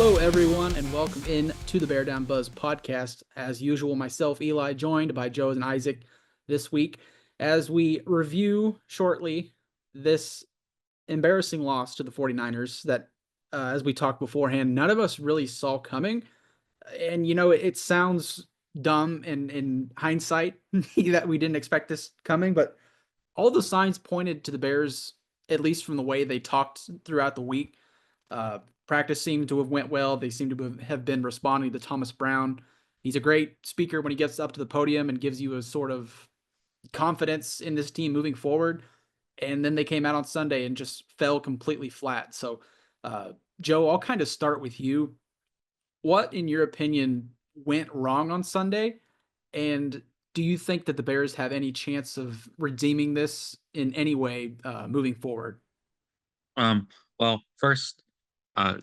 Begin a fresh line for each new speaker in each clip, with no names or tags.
Hello, everyone, and welcome in to the Bear Down Buzz podcast. As usual, myself, Eli, joined by Joe and Isaac this week as we review shortly this embarrassing loss to the 49ers that, as we talked beforehand, none of us really saw coming. And, it sounds dumb in hindsight that we didn't expect this coming, but all the signs pointed to the Bears, at least from the way they talked throughout the week. Uh, Practice seemed to have went well. They seem to have been responding to Thomas Brown. He's a great speaker when he gets up to the podium and gives you a sort of confidence in this team moving forward. And then they came out on Sunday and just fell completely flat. So, Joe, I'll kind of start with you. What, in your opinion, went wrong on Sunday? And do you think that the Bears have any chance of redeeming this in any way moving forward?
Well, first, uh,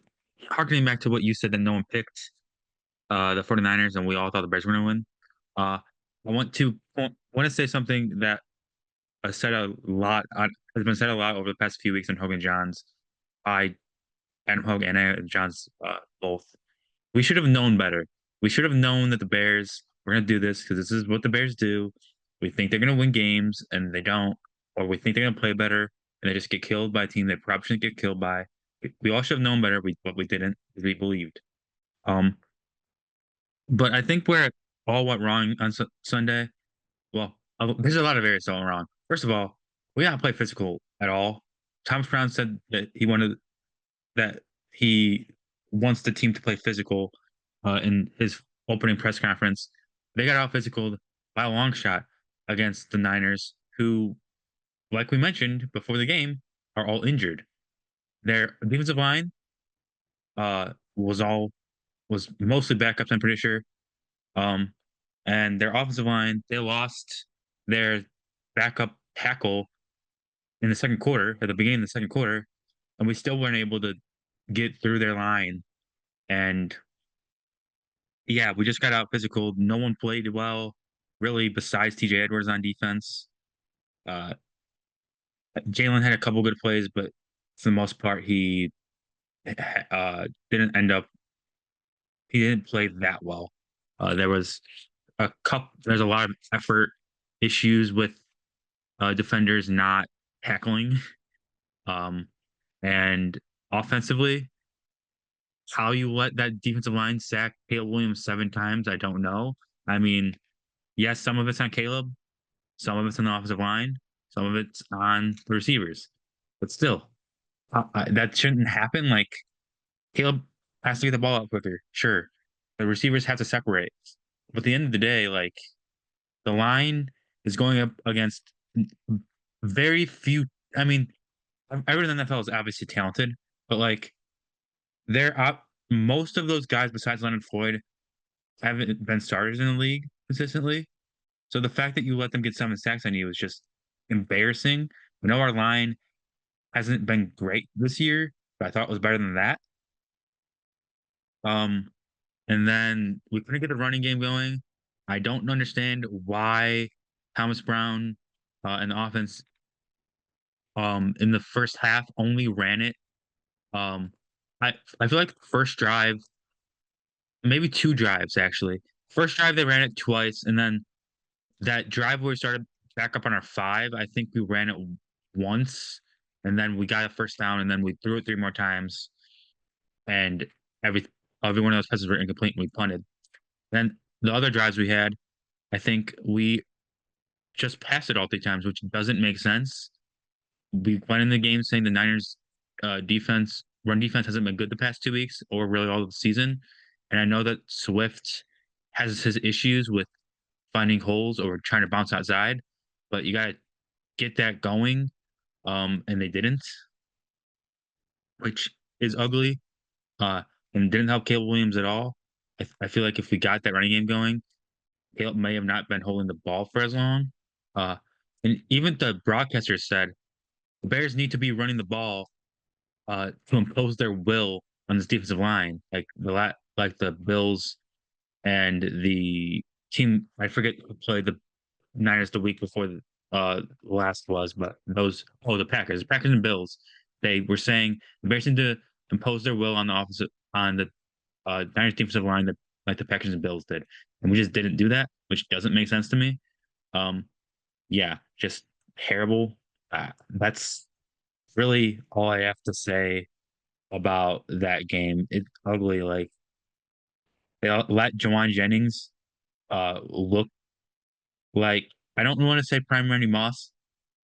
harkening back to what you said that no one picked the 49ers and we all thought the Bears were going to win. I want to say something that said a lot has been said a lot over the past few weeks on Hogan Johns. I Adam Hogue and Adam Johns both. We should have known better. We should have known that the Bears were going to do this because this is what the Bears do. We think they're going to win games and they don't, or we think they're going to play better and they just get killed by a team they probably shouldn't get killed by. We all should have known better, but we didn't. We believed. Um, but I think where it all went wrong on Sunday, well, there's a lot of areas that went wrong. First of all, we didn't play physical at all. Thomas Brown said that he wants the team to play physical in his opening press conference. They got out physical by a long shot against the Niners, who, like we mentioned before the game, are all injured. Their defensive line was mostly backups, I'm pretty sure. Um, and their offensive line, they lost their backup tackle in the second quarter, at the beginning of the second quarter, and we still weren't able to get through their line. And yeah, we just got out physical. No one played well, really, besides TJ Edwards on defense. Uh, Jalen had a couple good plays, but for the most part, didn't end up. He didn't play that well. There was There's a lot of effort issues with defenders not tackling, um, and offensively, how you let that defensive line sack Caleb Williams 7 times, I don't know. I mean, yes, some of it's on Caleb, some of it's on the offensive line, some of it's on the receivers, but still, that shouldn't happen. Like Caleb has to get the ball out quicker. Sure, the receivers have to separate, but at the end of the day, like the line is going up against very few. I mean, everyone in the NFL is obviously talented, but like they're up. Most of those guys, besides Leonard Floyd, haven't been starters in the league consistently. So the fact that you let them get 7 sacks on you is just embarrassing. We know our line hasn't been great this year, but I thought it was better than that. Um, and then we couldn't get the running game going. I don't understand why Thomas Brown and the offense in the first half only ran it. Um, I feel like first drive, maybe 2 drives actually. First drive they ran it twice, and then that drive where we started back up on our 5, I think we ran it once, and then we got a first down, and then we threw it 3 more times, and every every one of those passes were incomplete, and we punted. Then the other drives we had, I think we just passed it all 3 times, which doesn't make sense. We went in the game saying the Niners run defense hasn't been good the past 2 weeks or really all of the season. And I know that Swift has his issues with finding holes or trying to bounce outside, but you gotta get that going. And they didn't, which is ugly. Uh and didn't help Caleb Williams at all. I feel like if we got that running game going, Caleb may have not been holding the ball for as long. Uh and even the broadcaster said the Bears need to be running the ball to impose their will on this defensive line, like the Bills and the team. I forget who played the Niners the week before the last was, but the Packers and Bills. They were saying the Bears need to impose their will on the opposite on the Niners defensive line that like the Packers and Bills did, and we just didn't do that, which doesn't make sense to me. Um, yeah, just terrible. That's really all I have to say about that game. It's ugly. Like they let Jawan Jennings look like I don't want to say prime Randy Moss,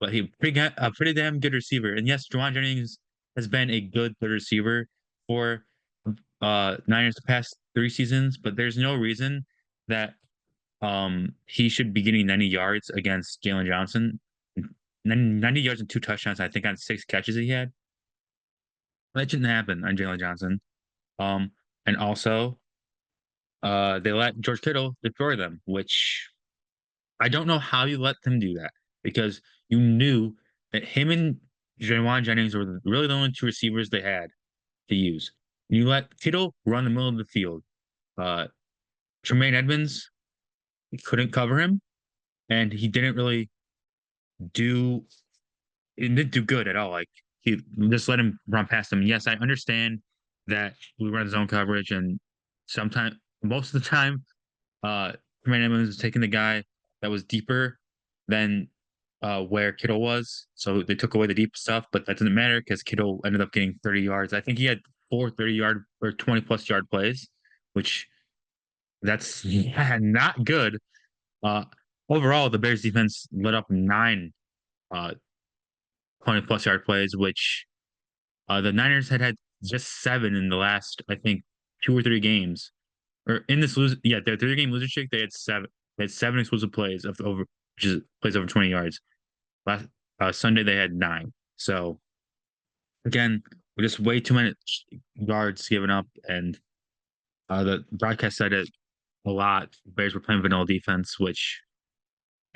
but a pretty damn good receiver. And yes, Jawan Jennings has been a good third receiver for Niners the past 3 seasons, but there's no reason that he should be getting 90 yards against Jalen Johnson. 90 yards and 2 touchdowns, I think, on 6 catches he had. That shouldn't happen on Jalen Johnson. Um, and also, they let George Kittle destroy them, which I don't know how you let them do that because you knew that him and Jawan Jennings were really the only two receivers they had to use. You let Kittle run the middle of the field. Uh, Tremaine Edmonds couldn't cover him, and he didn't really do it didn't do good at all. Like he just let him run past him. Yes, I understand that we run zone coverage, and sometimes, most of the time, uh, Tremaine Edmonds was taking the guy that was deeper than where Kittle was. So they took away the deep stuff, but that didn't matter because Kittle ended up getting 30 yards. I think he had 4 30-yard or 20 plus yard plays, which that's yeah, not good. Uh, Overall, the Bears defense let up 9 20 plus yard plays, which the Niners had just 7 in the last, I think, 2 or 3 games. Or in this yeah, their 3 game loser streak, they had 7. They had 7 explosive plays of over, which is plays over 20 yards. Last Sunday they had 9. So again, just way too many yards given up, and the broadcast said it a lot. Bears were playing vanilla defense, which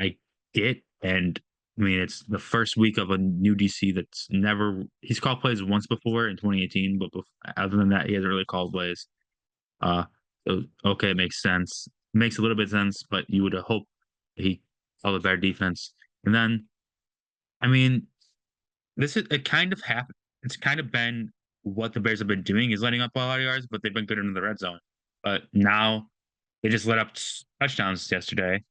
I get, and I mean it's the first week of a new DC that's never he's called plays once before in 2018, but other than that, he hasn't really called plays. Uh, so, okay, it makes sense. Makes a little bit of sense, but you would hope he called a better defense. And then, I mean, this is it kind of happened. It's kind of been what the Bears have been doing is letting up a lot of yards, but they've been good in the red zone. But now they just let up touchdowns yesterday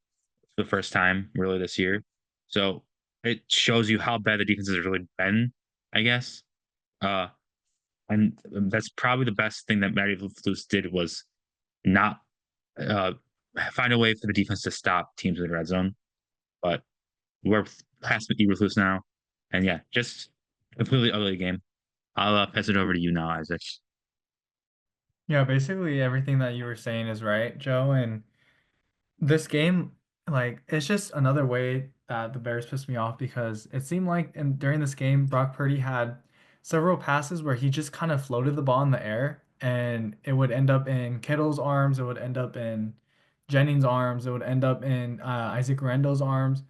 for the first time really this year. So it shows you how bad the defense has really been, I guess. Uh, and that's probably the best thing that Matty Flus did was not uh, find a way for the defense to stop teams in the red zone. But we're past Eberflus now, and yeah, just completely ugly game. I'll pass it over to you now, Isaac.
Yeah, basically everything that you were saying is right, Joe. And this game, like, it's just another way that the Bears pissed me off because it seemed like during this game, Brock Purdy had several passes where he just kind of floated the ball in the air and it would end up in Kittle's arms, it would end up in Jennings' arms, it would end up in Isaac Randall's arms.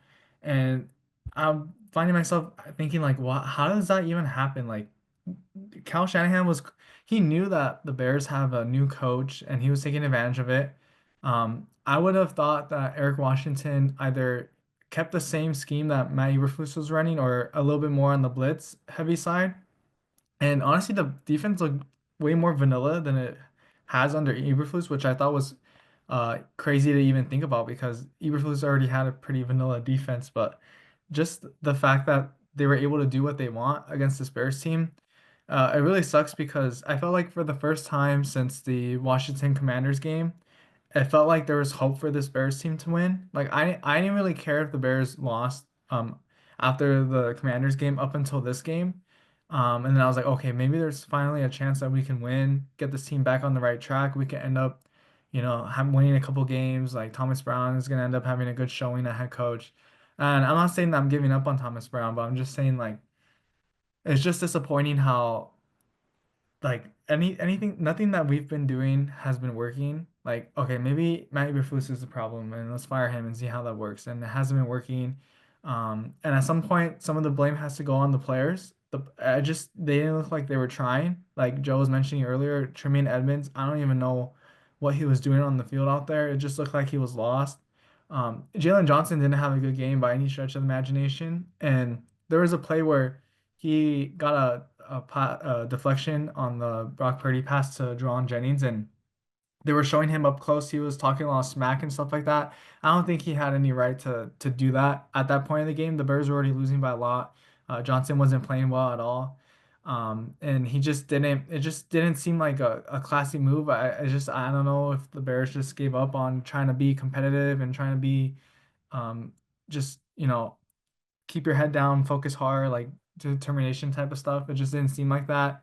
And I'm finding myself thinking, like, what, how does that even happen? Like, Cal Shanahan was he knew that the Bears have a new coach and he was taking advantage of it. I would have thought that Eric Washington either kept the same scheme that Matt Eberflus was running or a little bit more on the blitz heavy side. And honestly, the defense looked way more vanilla than it has under Eberflus, which I thought was crazy to even think about because Eberflus already had a pretty vanilla defense. But just the fact that they were able to do what they want against this Bears team, it really sucks because I felt like for the first time since the Washington Commanders game, it felt like there was hope for this Bears team to win. Like I didn't really care if the Bears lost after the Commanders game up until this game. And then I was like, okay, maybe there's finally a chance that we can win, get this team back on the right track. We can end up, winning a couple games. Like Thomas Brown is gonna end up having a good showing at head coach. And I'm not saying that I'm giving up on Thomas Brown, but I'm just saying like it's just disappointing how like anything nothing that we've been doing has been working. Like, okay, maybe Matt Eberflus is the problem and let's fire him and see how that works. And it hasn't been working. And at some point some of the blame has to go on the players. They didn't look like they were trying. Like Joe was mentioning earlier, Tremaine Edmonds, I don't even know what he was doing on the field out there. It just looked like he was lost. Jalen Johnson didn't have a good game by any stretch of the imagination. And there was a play where he got a deflection on the Brock Purdy pass to Jawan Jennings, and they were showing him up close. He was talking a lot of smack and stuff like that. I don't think he had any right to do that at that point in the game. The Bears were already losing by a lot. Johnson wasn't playing well at all. And he just didn't, it just didn't seem like a classy move. I don't know if the Bears just gave up on trying to be competitive and trying to be, um, just, keep your head down, focus hard, like determination type of stuff. It just didn't seem like that.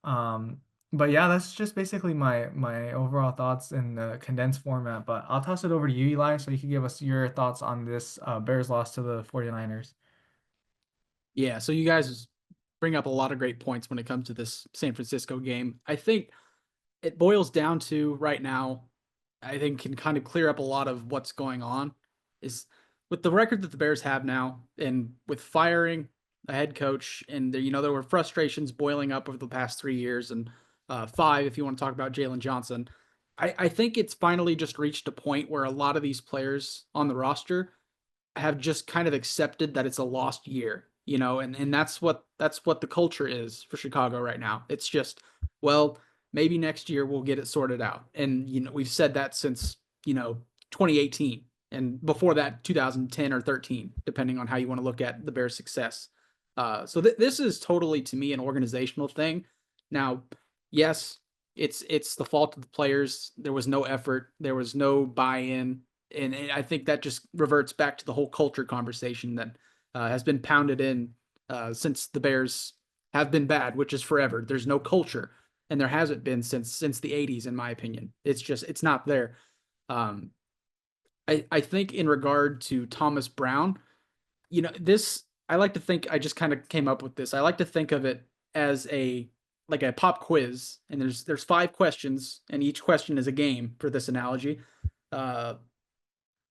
Um, but yeah, that's just basically my overall thoughts in the condensed format. But I'll toss it over to you, Eli, so you can give us your thoughts on this Bears loss to the 49ers.
Yeah, so you guys bring up a lot of great points when it comes to this San Francisco game. I think it boils down to right now, I think can kind of clear up a lot of what's going on is with the record that the Bears have now and with firing a head coach and there were frustrations boiling up over the past 3 years and 5 if you want to talk about Jalen Johnson. I think it's finally just reached a point where a lot of these players on the roster have just kind of accepted that it's a lost year, and that's what the culture is for Chicago right now. It's just, well, maybe next year we'll get it sorted out. And we've said that since, 2018 and before that 2010 or 13, depending on how you want to look at the Bears' success. So this is totally to me an organizational thing. Now, yes, it's the fault of the players. There was no effort, there was no buy-in, and I think that just reverts back to the whole culture conversation that has been pounded in since the Bears have been bad, which is forever. There's no culture, and there hasn't been since the '80s, in my opinion. It's not there. Um, I think in regard to Thomas Brown, this I like to think I just kind of came up with this. I like to think of it as a pop quiz, and there's 5 questions, and each question is a game for this analogy. Uh,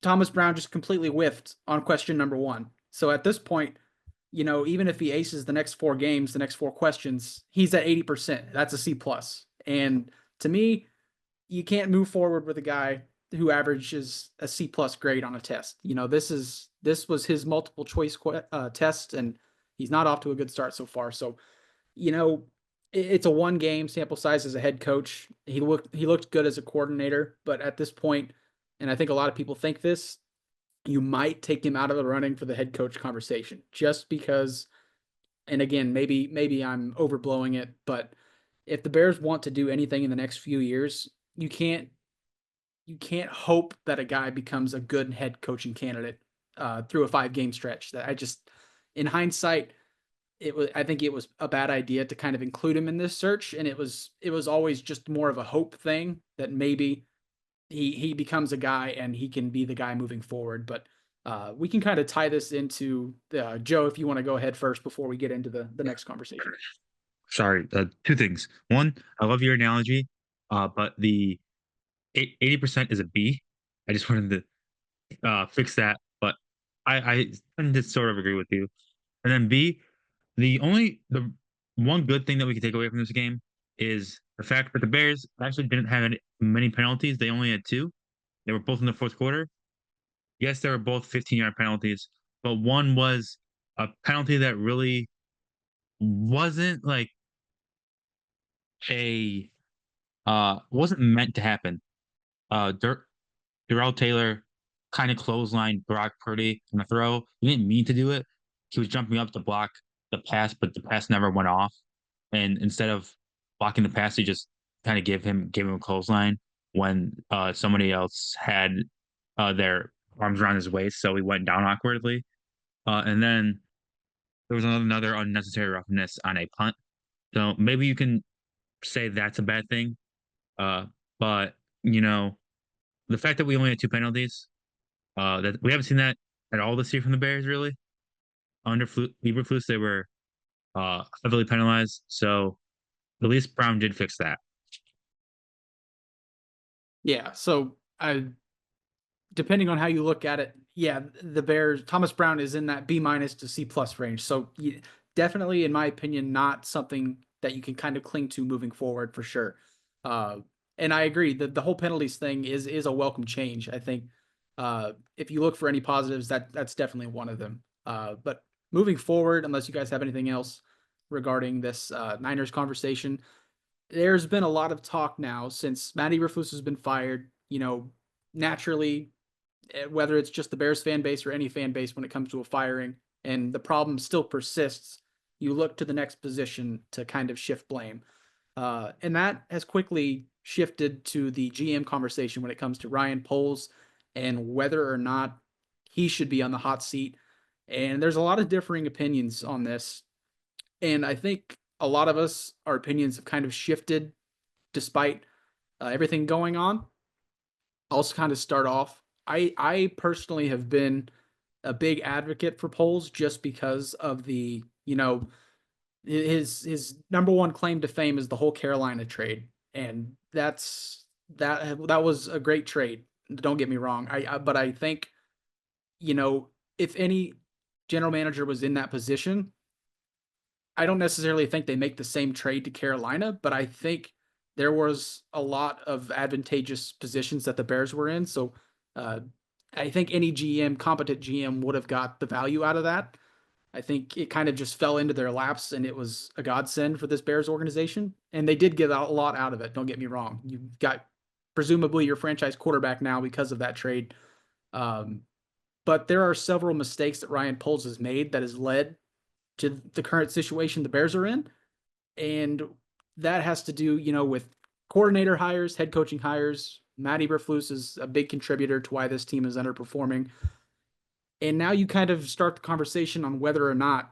Thomas Brown just completely whiffed on question number 1. So at this point, even if he aces the next 4 games, the next 4 questions, he's at 80%. That's a C plus. And to me, you can't move forward with a guy who averages a C plus grade on a test. This was his multiple choice test, and he's not off to a good start so far. So, it's a 1 game sample size as a head coach. He looked good as a coordinator, but at this point, and I think a lot of people think this, you might take him out of the running for the head coach conversation just because. And again, maybe I'm overblowing it, but if the Bears want to do anything in the next few years, you can't hope that a guy becomes a good head coaching candidate through a 5 game stretch. That I just, in hindsight, I think it was a bad idea to kind of include him in this search, and it was always just more of a hope thing that maybe he becomes a guy and he can be the guy moving forward. But we can kind of tie this into Joe, if you want to go ahead first before we get into the next conversation.
Sorry, 2 things. One, I love your analogy, but the 80% is a B. I just wanted to fix that, but I tend to sort of agree with you. And then B, the one good thing that we can take away from this game is the fact that the Bears actually didn't have many penalties. They only had 2. They were both in the fourth quarter. Yes, they were both 15-yard penalties, but one was a penalty that really wasn't like a wasn't meant to happen. Darrell Taylor kind of clotheslined Brock Purdy on the throw. He didn't mean to do it. He was jumping up to block the pass, but the pass never went off. And instead of blocking the pass, he just kind of gave him a clothesline when somebody else had their arms around his waist, so he went down awkwardly. And then there was another unnecessary roughness on a punt. So maybe you can say that's a bad thing. But the fact that we only had 2 penalties, that we haven't seen that at all this year from the Bears, really. Under Eberflus, they were heavily penalized. So at least Brown did fix that.
Yeah. So depending on how you look at it, yeah, the Bears, Thomas Brown is in that B minus to C plus range. So definitely, in my opinion, not something that you can kind of cling to moving forward for sure. And I agree that the whole penalties thing is a welcome change. I think if you look for any positives, that's definitely one of them. But moving forward, unless you guys have anything else regarding this Niners conversation, there's been a lot of talk now since Matty Eberflus has been fired. Naturally, whether it's just the Bears fan base or any fan base when it comes to a firing, and the problem still persists, you look to the next position to kind of shift blame. And that has quickly shifted to the GM conversation when it comes to Ryan Poles and whether or not he should be on the hot seat. And there's a lot of differing opinions on this. And I think a lot of us, our opinions have kind of shifted despite everything going on. I'll kind of start off. I personally have been a big advocate for Poles just because of the, his number one claim to fame is the whole Carolina trade, and that was a great trade. Don't get me wrong. But I think, if any general manager was in that position, I don't necessarily think they make the same trade to Carolina, but I think there was a lot of advantageous positions that the Bears were in. So I think any competent GM would have got the value out of that. I think it kind of just fell into their laps, and it was a godsend for this Bears organization. And they did get a lot out of it. Don't get me wrong. You've got presumably your franchise quarterback now because of that trade. But there are several mistakes that Ryan Poles has made that has led to the current situation the Bears are in. And that has to do, with coordinator hires, head coaching hires. Matt Eberflus is a big contributor to why this team is underperforming. And now you kind of start the conversation on whether or not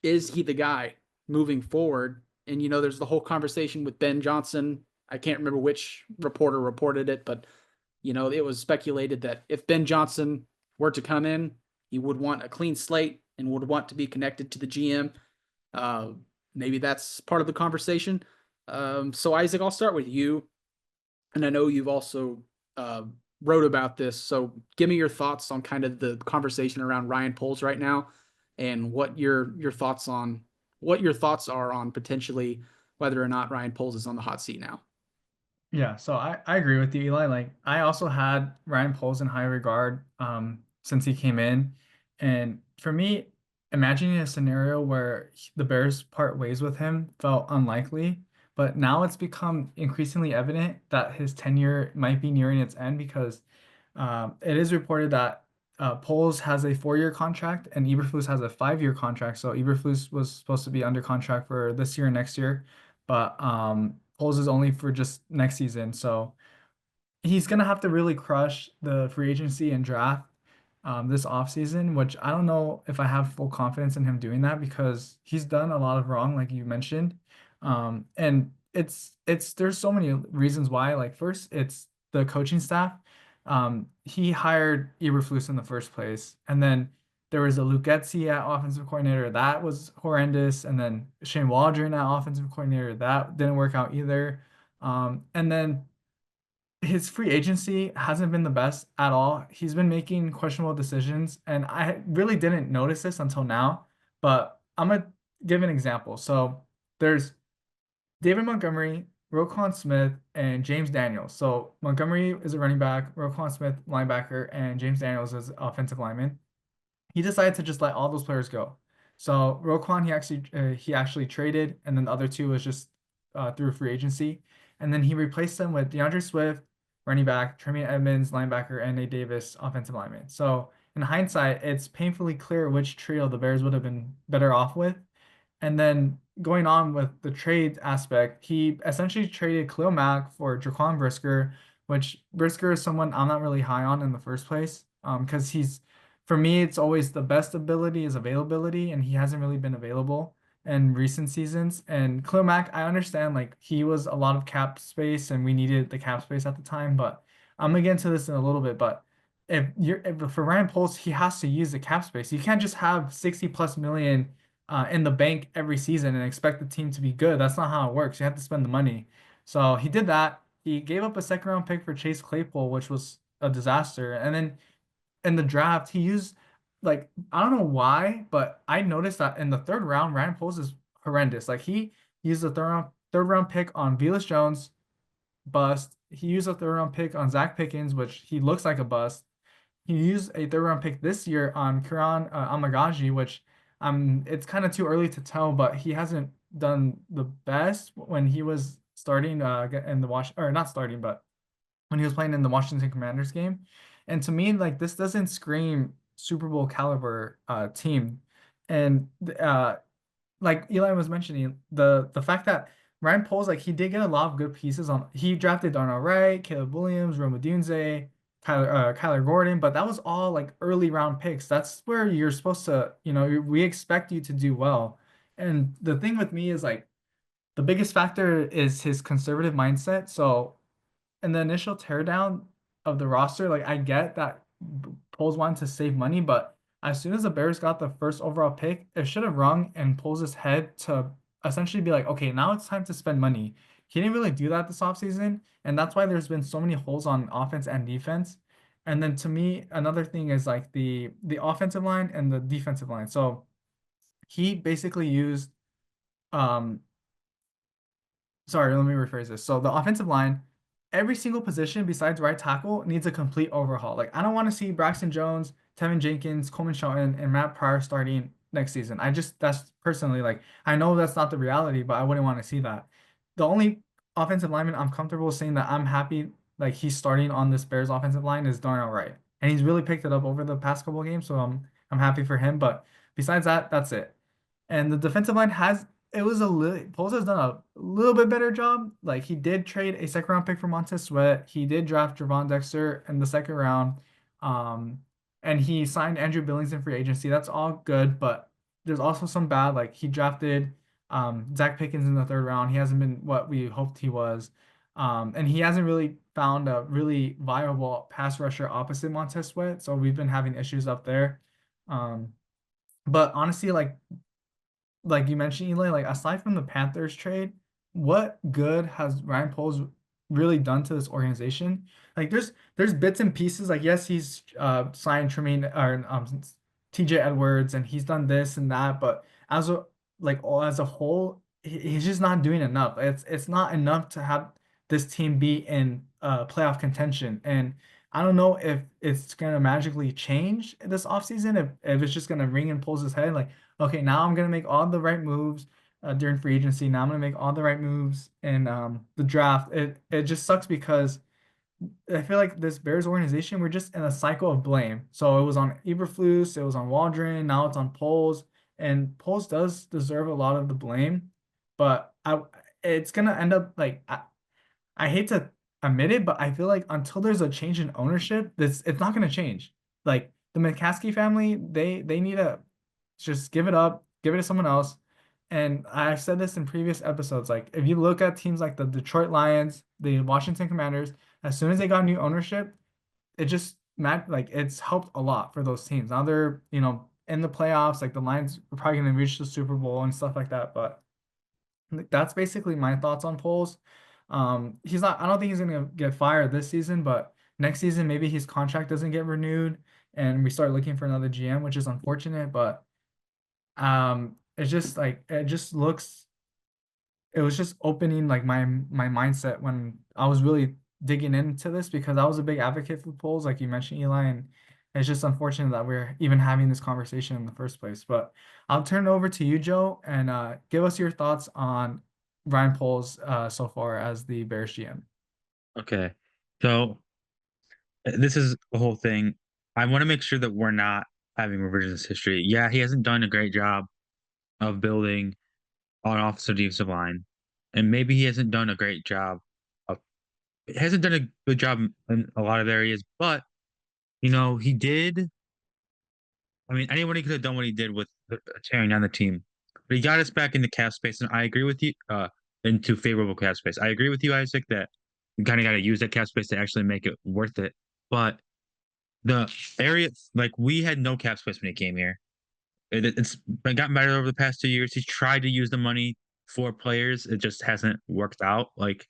is he the guy moving forward. And, there's the whole conversation with Ben Johnson. I can't remember which reporter reported it, but, it was speculated that if Ben Johnson were to come in, he would want a clean slate and would want to be connected to the GM. Maybe that's part of the conversation. So Isaac, I'll start with you. And I know you've also wrote about this. So give me your thoughts on kind of the conversation around Ryan Poles right now, and what your thoughts are on potentially whether or not Ryan Poles is on the hot seat now.
Yeah, so I agree with you, Eli. Like, I also had Ryan Poles in high regard since he came in. And for me, imagining a scenario where the Bears part ways with him felt unlikely. But now it's become increasingly evident that his tenure might be nearing its end, because it is reported that Poles has a 4-year contract and Eberflus has a 5-year contract. So Eberflus was supposed to be under contract for this year and next year, but Poles is only for just next season. So he's going to have to really crush the free agency and draft this offseason, which I don't know if I have full confidence in him doing that, because he's done a lot of wrong, like you mentioned. And there's so many reasons why. Like, first, it's the coaching staff. He hired Eberflus in the first place, and then there was a Luke Getsy at offensive coordinator that was horrendous, and then Shane Waldron at offensive coordinator that didn't work out either. And then his free agency hasn't been the best at all. He's been making questionable decisions, and I really didn't notice this until now. But I'm gonna give an example. So there's David Montgomery, Roquan Smith, and James Daniels. So Montgomery is a running back, Roquan Smith linebacker, and James Daniels is offensive lineman. He decided to just let all those players go. So Roquan he actually traded, and then the other two was just through free agency. And then he replaced them with DeAndre Swift, running back, Tremaine Edmonds, linebacker, and Nate Davis, offensive lineman. So in hindsight, it's painfully clear which trio the Bears would have been better off with. And then going on with the trade aspect, he essentially traded Khalil Mack for Jaquan Brisker, which Brisker is someone I'm not really high on in the first place, because for me, it's always the best ability is availability, and he hasn't really been available in recent seasons. And Khalil Mack, I understand, like, he was a lot of cap space, and we needed the cap space at the time, but I'm gonna get into this in a little bit. But for Ryan Poles, he has to use the cap space. You can't just have 60+ million in the bank every season and expect the team to be good. That's not how it works. You have to spend the money. So he did that. He gave up a 2nd-round pick for Chase Claypool, which was a disaster. And then in the draft, he used, like, I don't know why, but I noticed that in the 3rd round, Ryan Poles is horrendous. Like, he used a third round pick on Velus Jones, bust. He used a 3rd round pick on Zach Pickens, which he looks like a bust. He used a 3rd round pick this year on Kiran Amagaji, which it's kind of too early to tell, but he hasn't done the best when he was starting in the or not starting, but when he was playing in the Washington Commanders game. And to me, like this doesn't scream Super Bowl caliber team. And like Eli was mentioning, the fact that Ryan Poles, like he did get a lot of good pieces on. He drafted Darnell Wright, Caleb Williams, Rome Odunze, Kyler Gordon, but that was all like early round picks. That's where you're supposed to, we expect you to do well. And the thing with me is like the biggest factor is his conservative mindset. So in the initial teardown of the roster, like I get that Poles wanted to save money, but as soon as the Bears got the first overall pick, it should have rung in Poles' head to essentially be like, okay, now it's time to spend money. He didn't really do that this offseason, and that's why there's been so many holes on offense and defense. And then to me, another thing is like the offensive line and the defensive line. So he basically used um sorry, let me rephrase this. So the offensive line, every single position besides right tackle needs a complete overhaul. Like I don't want to see Braxton Jones, Tevin Jenkins, Coleman Shelton, and Matt Pryor starting next season. That's personally like I know that's not the reality, but I wouldn't want to see that. The only offensive lineman I'm comfortable saying that I'm happy like he's starting on this Bears offensive line is Darnell Wright. And he's really picked it up over the past couple of games, so I'm happy for him. But besides that, that's it. And the defensive line has it was a little Poles has done a little bit better job. Like he did trade a second round pick for Montez Sweat. He did draft Javon Dexter in the second round. Um, and he signed Andrew Billings in free agency. That's all good, but there's also some bad. Like he drafted Zach Pickens in the third round. He hasn't been what we hoped he was. And he hasn't really found a really viable pass rusher opposite Montez Sweat. So we've been having issues up there. Um, but honestly, like you mentioned, Eli, like aside from the Panthers trade, what good has Ryan Poles really done to this organization? Like there's bits and pieces. Like yes, he's signed Tremaine or TJ Edwards and he's done this and that, but as a whole, he's just not doing enough. It's not enough to have this team be in playoff contention. And I don't know if it's gonna magically change this offseason, if it's just gonna ring and pulls his head like okay, now I'm gonna make all the right moves during free agency. Now I'm gonna make all the right moves in the draft. It just sucks because I feel like this Bears organization, we're just in a cycle of blame. So it was on Eberflus, it was on Waldron, now it's on Poles, and Poles does deserve a lot of the blame, but it's gonna end up like I hate to admit it, but I feel like until there's a change in ownership, this it's not gonna change. Like the McCaskey family, they need to just give it up, give it to someone else. And I've said this in previous episodes. Like if you look at teams like the Detroit Lions, the Washington Commanders, as soon as they got new ownership, it just like it's helped a lot for those teams. Now they're, in the playoffs, like the Lions are probably gonna reach the Super Bowl and stuff like that. But that's basically my thoughts on Poles. I don't think he's gonna get fired this season, but next season maybe his contract doesn't get renewed and we start looking for another GM, which is unfortunate, but it's just like it was just opening like my mindset when I was really digging into this because I was a big advocate for polls, like you mentioned, Eli, and it's just unfortunate that we're even having this conversation in the first place. But I'll turn it over to you, Joe, and give us your thoughts on Ryan Poles so far as the Bears GM.
Okay. So this is the whole thing. I want to make sure that we're not having revisionist history. Yeah, he hasn't done a great job of building on offensive defensive line. And maybe he hasn't done a great job of hasn't done a good job in a lot of areas, but he did. I mean, anybody could have done what he did with tearing down the team. But he got us back into cap space, and I agree with you, into favorable cap space. I agree with you, Isaac, that you kind of got to use that cap space to actually make it worth it. But the area, like we had no cap space when he came here. It's been gotten better over the past 2 years. He's tried to use the money for players. It just hasn't worked out. Like,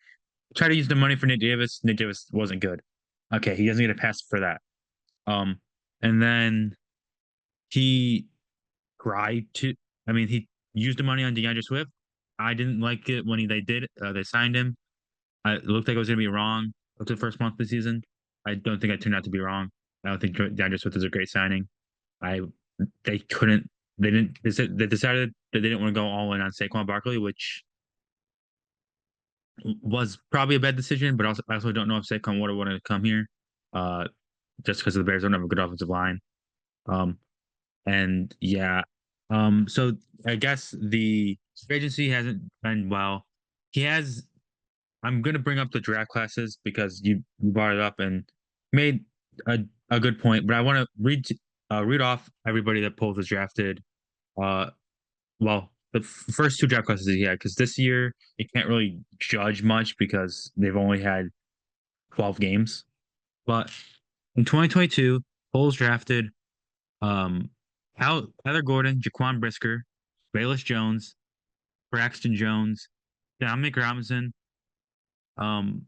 try to use the money for Nick Davis. Nick Davis wasn't good. Okay, he doesn't get a pass for that. And then he tried to. I mean, he used the money on DeAndre Swift. I didn't like it when they signed him. It looked like it was going to be wrong. Up to the first month of the season. I don't think I turned out to be wrong. I don't think DeAndre Swift is a great signing. They couldn't they decided that they didn't want to go all in on Saquon Barkley, which was probably a bad decision, but I also don't know if Saquon would have wanted to come here, uh, just because the Bears don't have a good offensive line. Um, and yeah, so I guess the free agency hasn't been well. He has. I'm gonna bring up the draft classes because you brought it up and made a, a good point. But I want to read off everybody that Poles has drafted. Uh, well, the first two draft classes he had, because this year you can't really judge much because they've only had 12 games. But in 2022, Poles drafted um Tyler Gordon, Jaquan Brisker, Bayless Jones, Braxton Jones, Dominic Robinson, um,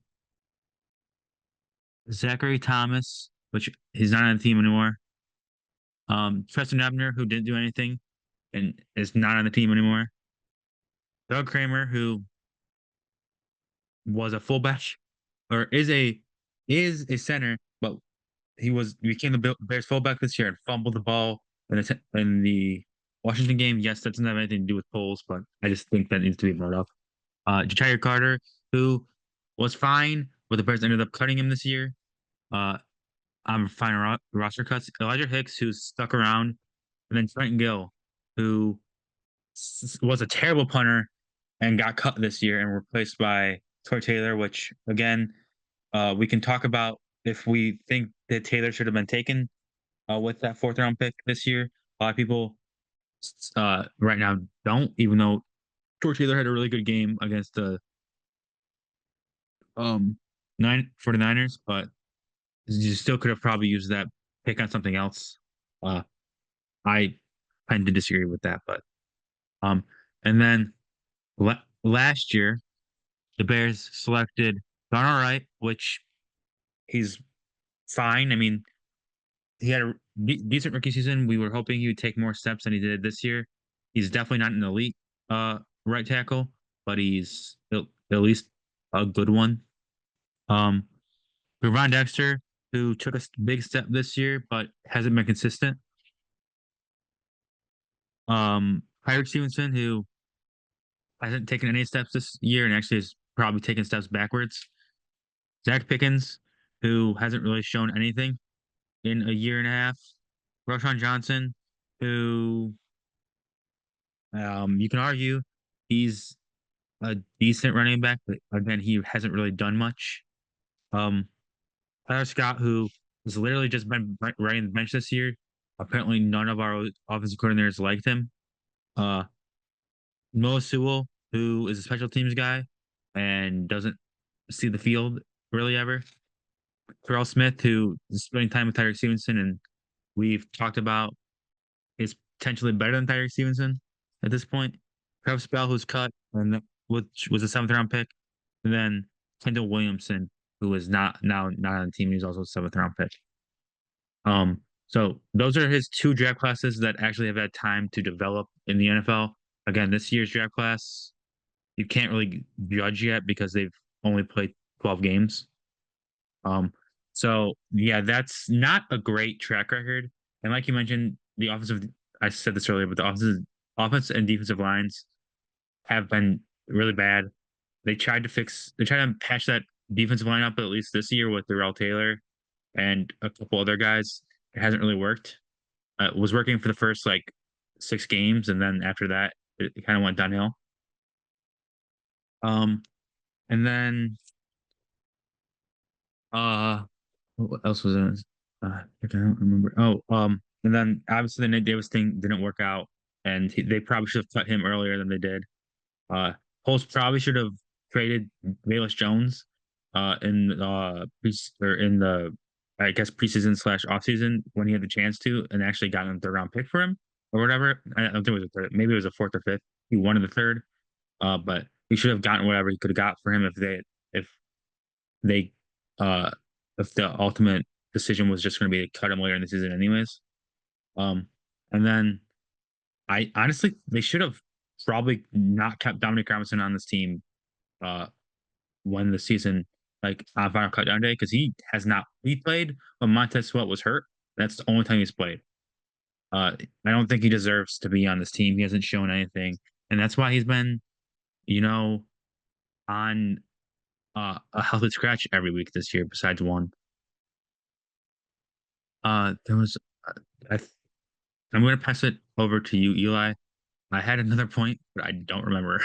Zachary Thomas, which he's not on the team anymore. Preston Ebner, who didn't do anything and is not on the team anymore. Doug Kramer, who was a fullback or is a center, but became the Bears fullback this year and fumbled the ball in the Washington game. Yes, that doesn't have anything to do with polls, but I just think that needs to be brought up. Ja'Tyre Carter, who was fine, but the Bears ended up cutting him this year. I'm fine roster cuts. Elijah Hicks, who's stuck around, and then Trent Gill, who was a terrible punter and got cut this year and replaced by Troy Taylor, which again, we can talk about if we think that Taylor should have been taken with that fourth round pick this year. A lot of people right now don't, even though Troy Taylor had a really good game against the 49ers, but you still could have probably used that pick on something else. I tend to disagree with that, but um, and then last year the Bears selected Darnell Wright, which he's fine. I mean, he had a decent rookie season. We were hoping he would take more steps than he did this year. He's definitely not an elite right tackle, but he's at least a good one. Ron Dexter, who took a big step this year, but hasn't been consistent. Tyrique Stevenson, who hasn't taken any steps this year and actually has probably taken steps backwards. Zach Pickens, who hasn't really shown anything in a year and a half. Roschon Johnson, who you can argue he's a decent running back, but again, he hasn't really done much. Tyler Scott, who has literally just been riding the bench this year. Apparently, none of our offensive coordinators liked him. Noah Sewell, who is a special teams guy and doesn't see the field really ever. Terrell Smith, who is spending time with Tyrique Stevenson, and we've talked about is potentially better than Tyrique Stevenson at this point. Travis Bell, who's cut, and which was a seventh round pick, and then Kendall Williamson, who is not on the team. He's also a seventh round pick. So those are his two draft classes that actually have had time to develop in the NFL. Again, this year's draft class, you can't really judge yet because they've only played 12 games. So yeah, that's not a great track record. And like you mentioned, I said this earlier, but the offense and defensive lines have been really bad. They tried to patch that defensive line up at least this year with Darrell Taylor and a couple other guys. It hasn't really worked. It was working for the first like 6 games, and then after that, it kind of went downhill. And then what else was it? I don't remember. And then obviously the Nate Davis thing didn't work out, and they probably should have cut him earlier than they did. Poles probably should have traded Bayless Jones, in the I guess preseason slash offseason when he had the chance to, and actually gotten a third round pick for him or whatever. I don't think it was a third. Maybe it was a fourth or fifth. He wanted the third, but he should have gotten whatever he could have got for him if they if the ultimate decision was just going to be to cut him later in the season anyways. And then I honestly they should have probably not kept Dominic Robinson on this team when the season like on final cutdown day because he played when Montez Sweat was hurt. That's the only time he's played. I don't think he deserves to be on this team. He hasn't shown anything, and that's why he's been, you know, on a healthy scratch every week this year, besides one. There was, I, th- I'm going to pass it over to you, Eli. I had another point, but I don't remember.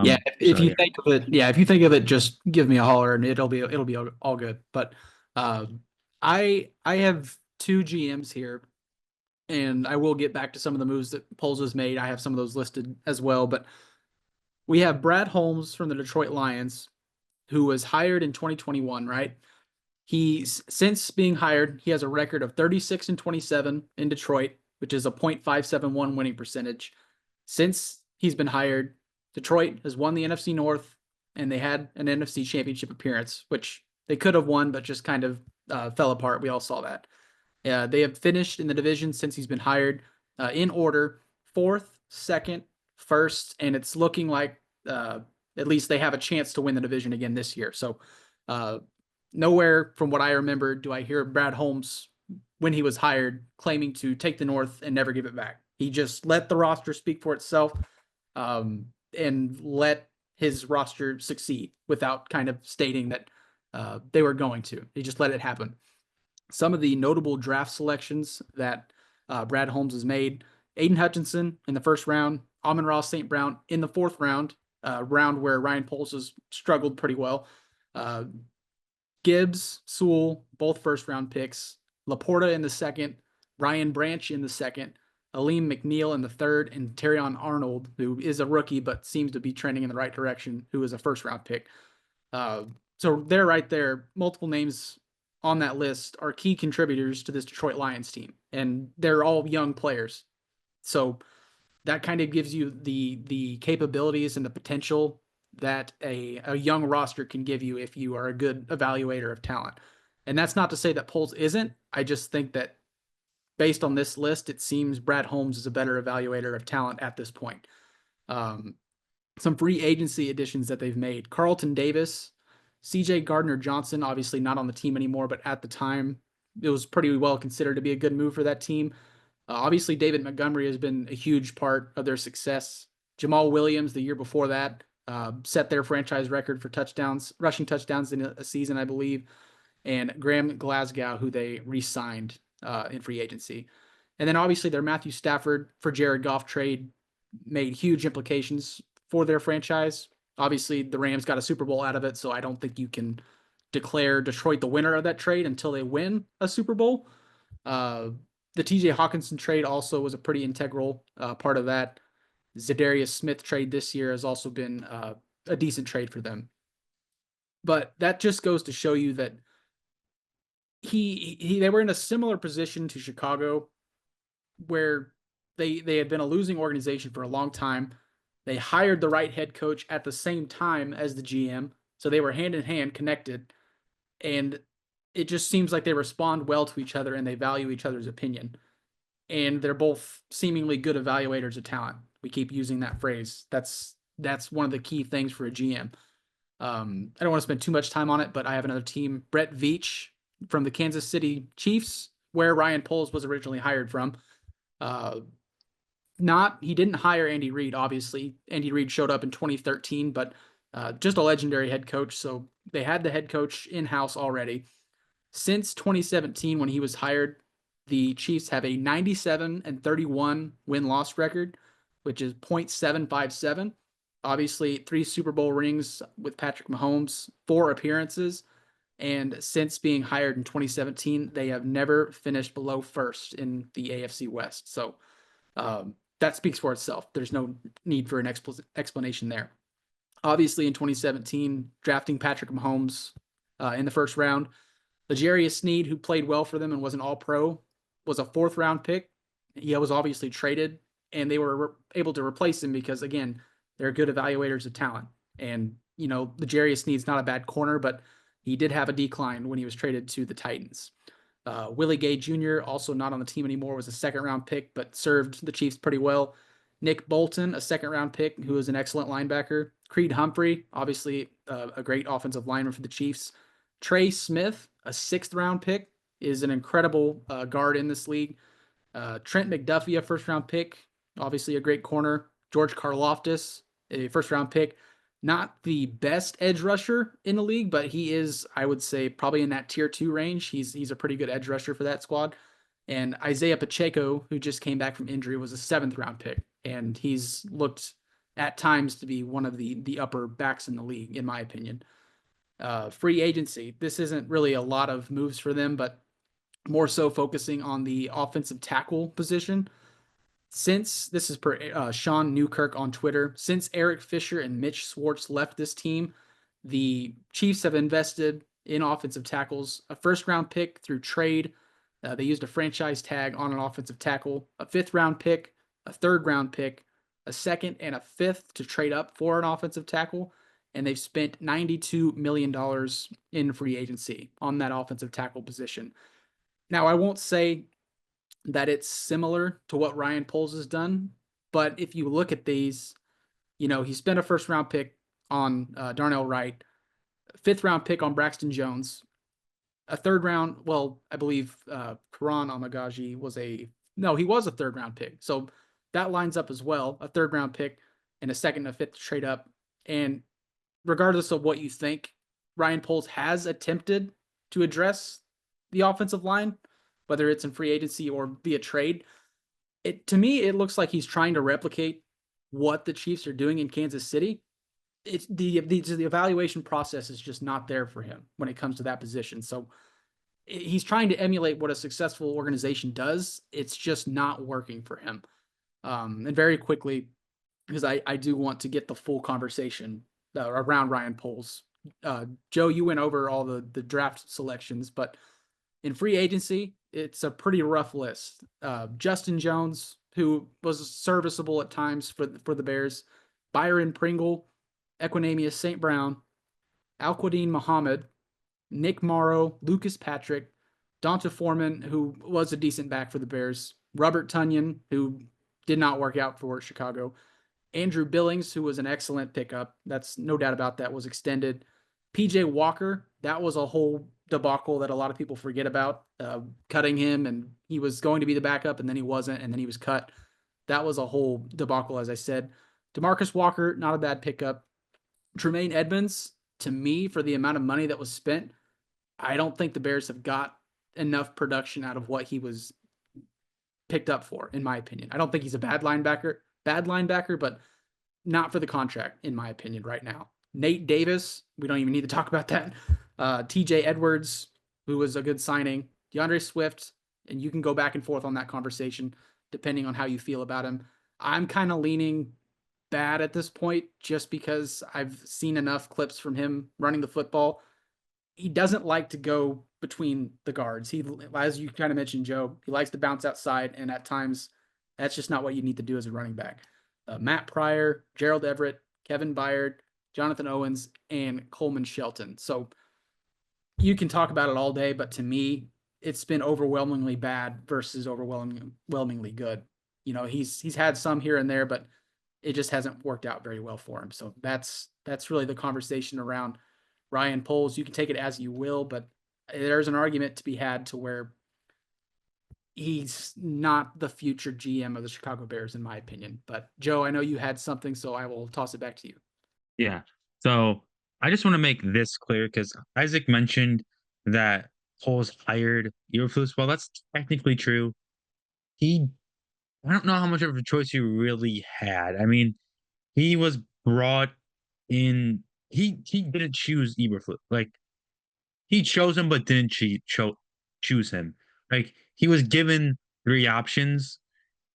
Yeah, if
So
you
yeah,
think of it, yeah, if you think of it, just give me a holler and it'll be all good. But I have two GMs here, and I will get back to some of the moves that Poles has made. I have some of those listed as well, but we have Brad Holmes from the Detroit Lions, who was hired in 2021, right? He's since being hired, he has a record of 36 and 27 in Detroit, which is a .571 winning percentage. Since he's been hired, Detroit has won the NFC North, and they had an NFC Championship appearance, which they could have won, but just kind of fell apart. We all saw that. They have finished in the division since he's been hired in order: fourth, second, first, and it's looking like at least they have a chance to win the division again this year. So, uh, nowhere from what I remember do I hear Brad Holmes when he was hired claiming to take the North and never give it back. He just let the roster speak for itself, and let his roster succeed without kind of stating that they were going to. He just let it happen. Some of the notable draft selections that Brad Holmes has made: Aiden Hutchinson in the first round, Amon-Ra St. Brown in the fourth round, round where Ryan Poles has struggled pretty well. Uh, Gibbs, Sewell, both first round picks. Laporta in the second, Ryan Branch in the second, Aleem McNeil in the third, and Terrion Arnold, who is a rookie but seems to be trending in the right direction, who is a first round pick. So they're right there. Multiple names on that list are key contributors to this Detroit Lions team, and they're all young players. So that kind of gives you the capabilities and the potential that a young roster can give you if you are a good evaluator of talent. And that's not to say that Poles isn't. I just think that based on this list, it seems Brad Holmes is a better evaluator of talent at this point. Um, some free agency additions that they've made: Carlton Davis, CJ Gardner Johnson, obviously not on the team anymore, but at the time, it was pretty well considered to be a good move for that team. Obviously, David Montgomery has been a huge part of their success. Jamal Williams, the year before that, set their franchise record for touchdowns, rushing touchdowns in a season, I believe. And Graham Glasgow, who they re-signed in free agency. And then obviously their Matthew Stafford for Jared Goff trade made huge implications for their franchise. Obviously, the Rams got a Super Bowl out of it, so I don't think you can declare Detroit the winner of that trade until they win a Super Bowl. Uh, the TJ Hawkinson trade also was a pretty integral part of that. Zadarius Smith trade this year has also been a decent trade for them. But that just goes to show you that they were in a similar position to Chicago, where they had been a losing organization for a long time. They hired the right head coach at the same time as the GM, so they were hand in hand connected, and it just seems like they respond well to each other and they value each other's opinion. And they're both seemingly good evaluators of talent. We keep using that phrase. That's one of the key things for a GM. I don't want to spend too much time on it, but I have another team: Brett Veach from the Kansas City Chiefs, where Ryan Poles was originally hired from. Uh, he didn't hire Andy Reid, obviously. Andy Reid showed up in 2013, but just a legendary head coach. So they had the head coach in-house already. Since 2017, when he was hired, the Chiefs have a 97 and 31 win-loss record, which is .757. Obviously, 3 Super Bowl rings with Patrick Mahomes, 4 appearances, and since being hired in 2017, they have never finished below first in the AFC West. So that speaks for itself. There's no need for an explanation there. Obviously, in 2017, drafting Patrick Mahomes in the first round, L'Jarius Sneed, who played well for them and was an All-Pro, was a 4th-round pick. He was obviously traded, and they were able to replace him because, again, they're good evaluators of talent. And, L'Jarius Sneed's not a bad corner, but he did have a decline when he was traded to the Titans. Willie Gay Jr., also not on the team anymore, was a 2nd-round pick, but served the Chiefs pretty well. Nick Bolton, a 2nd-round pick, who is an excellent linebacker. Creed Humphrey, obviously a great offensive lineman for the Chiefs. Trey Smith, a 6th-round pick, is an incredible guard in this league. Trent McDuffie, a first round pick, obviously a great corner. George Karloftis, a first round pick. Not the best edge rusher in the league, but he is, I would say, probably in that tier 2 range. He's a pretty good edge rusher for that squad. And Isaiah Pacheco, who just came back from injury, was a 7th round pick, and he's looked at times to be one of the upper backs in the league, in my opinion. Free agency. This isn't really a lot of moves for them, but more so focusing on the offensive tackle position. Since this is per Sean Newkirk on Twitter, since Eric Fisher and Mitch Schwartz left this team, the Chiefs have invested in offensive tackles, a first round pick through trade. They used a franchise tag on an offensive tackle, a 5th round pick, a 3rd round pick, a 2nd, and a 5th to trade up for an offensive tackle. And they've spent $92 million in free agency on that offensive tackle position. Now, I won't say that it's similar to what Ryan Poles has done, but if you look at these, he spent a 1st round pick on Darnell Wright, 5th round pick on Braxton Jones, a 3rd round. Well, I believe Karan Amagaji was he was a 3rd round pick. So that lines up as well, a 3rd round pick and a 2nd and a 5th to trade up. And regardless of what you think, Ryan Poles has attempted to address the offensive line, whether it's in free agency or via trade. To me, it looks like he's trying to replicate what the Chiefs are doing in Kansas City. It's the evaluation process is just not there for him when it comes to that position. So he's trying to emulate what a successful organization does. It's just not working for him. And very quickly, because I do want to get the full conversation around Ryan Poles. Joe, you went over all the draft selections, but in free agency, it's a pretty rough list. Justin Jones, who was serviceable at times for the Bears, Byron Pringle, Equanimeous St. Brown, Al-Quadin Muhammad, Nick Morrow, Lucas Patrick, Donta Foreman, who was a decent back for the Bears, Robert Tunyon, who did not work out for Chicago, Andrew Billings, who was an excellent pickup. That's no doubt about that, was extended. PJ Walker, that was a whole debacle that a lot of people forget about, cutting him, and he was going to be the backup, and then he wasn't, and then he was cut. That was a whole debacle, as I said. DeMarcus Walker, not a bad pickup. Tremaine Edmonds, to me, for the amount of money that was spent, I don't think the Bears have got enough production out of what he was picked up for, in my opinion. I don't think he's a bad linebacker, but not for the contract, in my opinion, right now. Nate Davis, we don't even need to talk about that. TJ Edwards, who was a good signing. DeAndre Swift, and you can go back and forth on that conversation depending on how you feel about him. I'm kind of leaning bad at this point just because I've seen enough clips from him running the football. He doesn't like to go between the guards. He, as you kind of mentioned, Joe, he likes to bounce outside, and at times that's just not what you need to do as a running back. Matt Pryor, Gerald Everett, Kevin Byard, Jonathan Owens, and Coleman Shelton. So you can talk about it all day, but to me, it's been overwhelmingly bad versus overwhelmingly good. He's had some here and there, but it just hasn't worked out very well for him. So that's really the conversation around Ryan Poles. You can take it as you will, but there's an argument to be had to where he's not the future GM of the Chicago Bears, in my opinion. But Joe, I know you had something, so I will toss it back to you.
Yeah. So I just want to make this clear because Isaac mentioned that Poles hired Eberflus. Well, that's technically true. I don't know how much of a choice he really had. I mean, he was brought in. He didn't choose Eberflus. Like he chose him, but didn't choose him. Like he was given 3 options,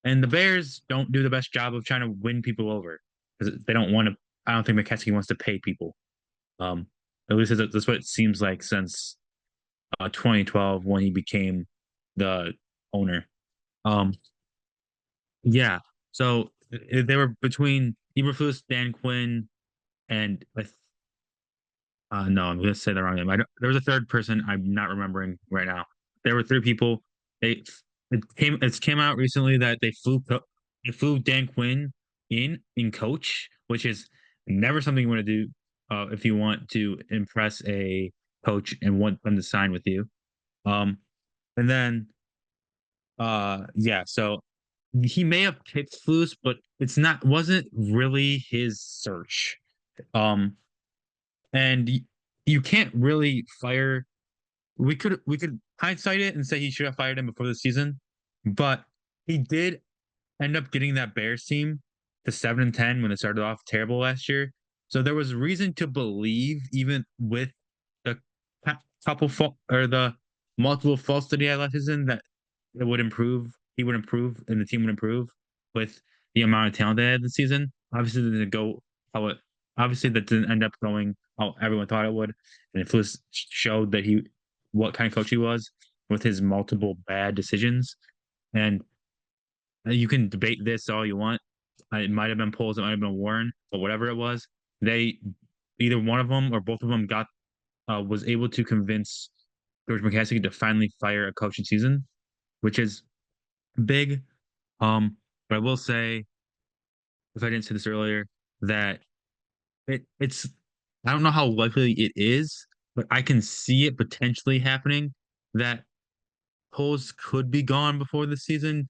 and the Bears don't do the best job of trying to win people over because they don't want to. I don't think McKeskey wants to pay people. Um, at least that's what it seems like since 2012 when he became the owner. Um, yeah. So they were between Eberflus, Dan Quinn, and no, I'm going to say the wrong name. There was a third person I'm not remembering right now. There were 3 people. It came out recently that they flew Dan Quinn in coach, which is never something you want to do if you want to impress a coach and want them to sign with you. And then Yeah. So he may have picked Flus, but wasn't really his search. Um, and you can't really fire. We could hindsight it and say he should have fired him before the season, but he did end up getting that Bears team to 7-10 when they started off terrible last year. So there was reason to believe, even with the or the multiple false that he had last season, that it would improve. He would improve, and the team would improve with the amount of talent they had this season. Obviously, it didn't go how it. Obviously, that didn't end up going how everyone thought it would, and it was showed that what kind of coach he was with his multiple bad decisions. And you can debate this all you want. It might have been Poles, it might have been Warren, but whatever it was, they either one of them or both of them got was able to convince George McCaskey to finally fire a coaching season, which is big. But I will say, if I didn't say this earlier, that it's I don't know how likely it is, but I can see it potentially happening that Poles could be gone before the season.